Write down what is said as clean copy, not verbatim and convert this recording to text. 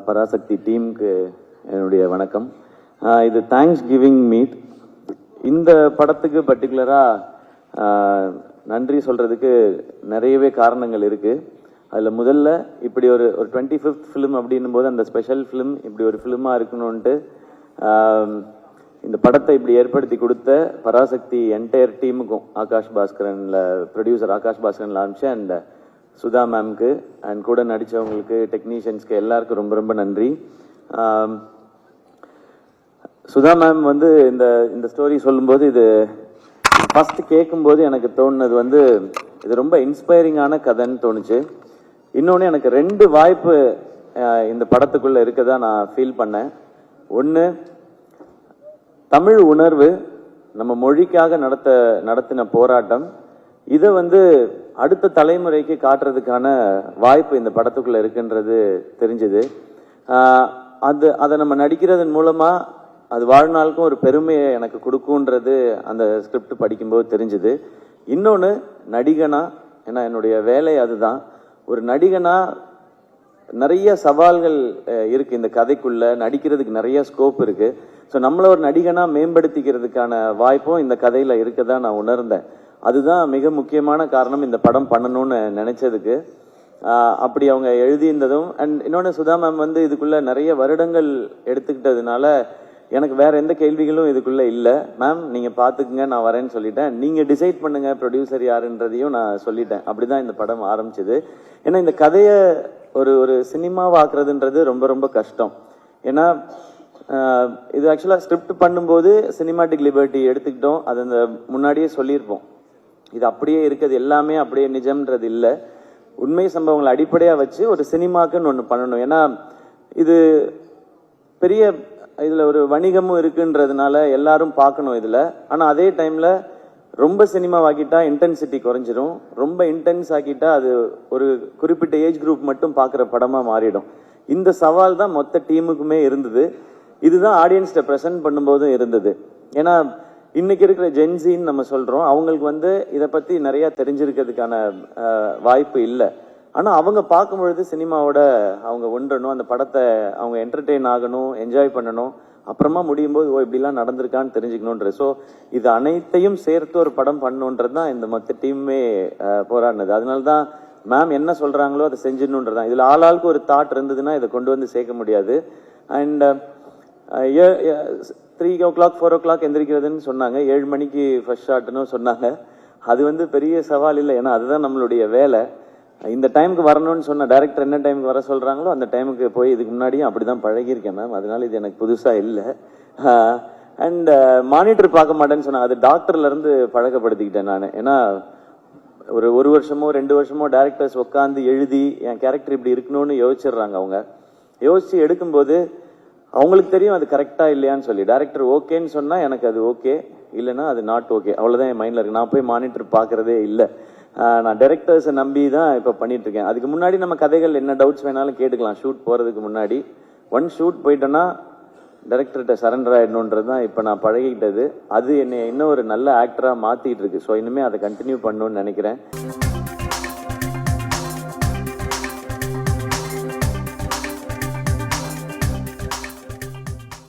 பராசக்தி டீமுக்கு என்னுடைய வணக்கம். இது தேங்க்ஸ் கிவிங் மீட். இந்த படத்துக்கு பர்டிகுலராக நன்றி சொல்கிறதுக்கு நிறையவே காரணங்கள் இருக்குது. அதில் முதல்ல இப்படி ஒரு 25th ஃபிலிம் அப்படின்னும் போது அந்த ஸ்பெஷல் ஃபிலிம் இப்படி ஒரு ஃபிலிமாக இருக்கணும்ன்ட்டு இந்த படத்தை இப்படி ஏற்படுத்தி கொடுத்த பராசக்தி என்டையர் டீமுக்கும், ஆகாஷ் பாஸ்கரனில் ப்ரொடியூசர் ஆகாஷ் பாஸ்கரனில் ஆரம்பிச்சு அண்ட் சுதா மேம்க்கு அண்ட் கூட நடித்தவங்களுக்கு, டெக்னீஷியன்ஸ்க்கு எல்லாருக்கும் ரொம்ப ரொம்ப நன்றி. சுதா மேம் வந்து இந்த ஸ்டோரி சொல்லும்போது இது ஃபர்ஸ்ட் கேட்கும்போது எனக்கு தோணுனது இது ரொம்ப இன்ஸ்பைரிங்கான கதைன்னு தோணுச்சு. இன்னொன்று எனக்கு 2 வாய்ப்பு இந்த படத்துக்குள்ளே இருக்கதா நான் ஃபீல் பண்ணேன். ஒன்று, தமிழ் உணர்வு, நம்ம மொழிக்காக நடத்தின போராட்டம், இதை அடுத்த தலைமுறைக்கு காட்டுறதுக்கான வாய்ப்பு இந்த படத்துக்குள்ள இருக்குன்றது தெரிஞ்சுது. அதை நம்ம நடிக்கிறதன் மூலமா அது வாழ்நாளுக்கும் ஒரு பெருமையை எனக்கு கொடுக்குன்றது அந்த ஸ்கிரிப்ட் படிக்கும்போது தெரிஞ்சுது. இன்னொன்று, நடிகனா, ஏன்னா என்னுடைய வேலை அதுதான், ஒரு நடிகனா நிறைய சவால்கள் இருக்கு இந்த கதைக்குள்ள, நடிக்கிறதுக்கு நிறைய ஸ்கோப் இருக்கு. ஸோ நம்மள ஒரு நடிகனா மேம்படுத்திக்கிறதுக்கான வாய்ப்பும் இந்த கதையில இருக்கதான் நான் உணர்ந்தேன். அதுதான் மிக முக்கியமான காரணம் இந்த படம் பண்ணணும்னு நினைச்சதுக்கு. அப்படி அவங்க எழுதியிருந்ததும் அண்ட் இன்னொன்று, சுதா மேம் இதுக்குள்ள நிறைய வருடங்கள் எடுத்துக்கிட்டதுனால எனக்கு வேற எந்த கேள்விகளும் இதுக்குள்ள இல்லை. மேம் நீங்க பாத்துக்குங்க, நான் வரேன்னு சொல்லிட்டேன். நீங்க டிசைட் பண்ணுங்க ப்ரொடியூசர் யாருன்றதையும் நான் சொல்லிட்டேன். அப்படிதான் இந்த படம் ஆரம்பிச்சது. ஏன்னா இந்த கதையை ஒரு சினிமாவாக்குறதுன்றது ரொம்ப ரொம்ப கஷ்டம். ஏன்னா இது ஆக்சுவலா ஸ்கிரிப்ட் பண்ணும்போது சினிமாட்டிக் லிபர்ட்டி எடுத்துக்கிட்டோம். அது அந்த முன்னாடியே சொல்லியிருப்போம், இது அப்படியே இருக்குது, எல்லாமே அப்படியே நிஜம்ன்றது இல்லை. உண்மை சம்பவங்களை அடிப்படையாக வச்சு ஒரு சினிமாக்குன்னு ஒன்று பண்ணணும். ஏன்னா இது பெரிய இதுல ஒரு வணிகமும் இருக்குன்றதுனால எல்லாரும் பார்க்கணும் இதுல. ஆனா அதே டைம்ல ரொம்ப சினிமாவாக்கிட்டா இன்டென்சிட்டி குறைஞ்சிரும், ரொம்ப இன்டென்ஸ் ஆக்கிட்டா அது ஒரு குறிப்பிட்ட ஏஜ் குரூப் மட்டும் பார்க்குற படமா மாறிடும். இந்த சவால் தான் மொத்த டீமுக்குமே இருந்தது. இதுதான் ஆடியன்ஸ்ட ப்ரெசென்ட் பண்ணும்போதும் இருந்தது. ஏன்னா இன்னைக்கு இருக்கிற ஜென்சின்னு நம்ம சொல்றோம், அவங்களுக்கு இதை பத்தி நிறைய தெரிஞ்சிருக்கிறதுக்கான வாய்ப்பு இல்லை. ஆனா அவங்க பார்க்கும் பொழுது சினிமாவோட அவங்க ஒன்றணும், அந்த படத்தை அவங்க என்டர்டெயின் ஆகணும், என்ஜாய் பண்ணணும், அப்புறமா முடியும் போது இப்படிலாம் நடந்திருக்கான்னு தெரிஞ்சுக்கணுன்ற. ஸோ இது அனைத்தையும் சேர்த்து ஒரு படம் பண்ணணுன்றது தான் இந்த மொத்த டீமே போராடினது. அதனால்தான் மேம் என்ன சொல்றாங்களோ அதை செஞ்சிடணுன்றதான். இதுல ஆளாளுக்கு ஒரு தாட் இருந்ததுன்னா இதை கொண்டு சேர்க்க முடியாது. அண்ட் 3 o'clock 4 o'clock எந்திரிக்கிறதுன்னு சொன்னாங்க, 7 மணிக்கு ஃபர்ஸ்ட் ஷாட்னு சொன்னாங்க. அது பெரிய சவால் இல்லை, ஏன்னா அதுதான் நம்மளுடைய வேலை. இந்த டைமுக்கு வரணும்னு சொன்ன டைரக்டர் என்ன டைமுக்கு வர சொல்றாங்களோ அந்த டைமுக்கு போய் இதுக்கு முன்னாடியும் அப்படிதான் பழகியிருக்கேன் மேம். அதனால இது எனக்கு புதுசா இல்லை. அண்ட் மானிட்டர் பார்க்க மாட்டேன்னு சொன்னாங்க, அது டாக்டர்ல இருந்து பழக்கப்படுத்திக்கிட்டேன் நான். ஏன்னா ஒரு வருஷமோ 2 வருஷமோ டைரக்டர்ஸ் உட்காந்து எழுதி என் கேரக்டர் இப்படி இருக்கணும்னு யோசிச்சிடுறாங்க. அவங்க யோசிச்சு எடுக்கும்போது அவங்களுக்கு தெரியும் அது கரெக்டா இல்லையான்னு சொல்லி. டைரக்டர் ஓகேன்னு சொன்னா எனக்கு அது ஓகே, இல்லைன்னா அது நாட் ஓகே, அவ்வளவுதான் என் மைண்ட்ல இருக்கு. நான் போய் மானிட்டர் பாக்குறதே இல்லை. நான் டைரக்டர்ஸை நம்பி தான் இப்போ பண்ணிட்டு இருக்கேன். அதுக்கு முன்னாடி நம்ம கதைகள் என்ன டவுட்ஸ் வேணாலும் கேட்டுக்கலாம். ஷூட் போறதுக்கு முன்னாடி ஒன் ஷூட் போயிட்டோன்னா டைரக்டர்கிட்ட சரண்டர் ஆயிடணுன்றது தான் இப்போ நான் பழகிக்கிட்டது. அது என்னை இன்னும் ஒரு நல்ல ஆக்டரா மாத்திட்டு இருக்கு. ஸோ இனிமே அதை கண்டினியூ பண்ணணும்னு நினைக்கிறேன்.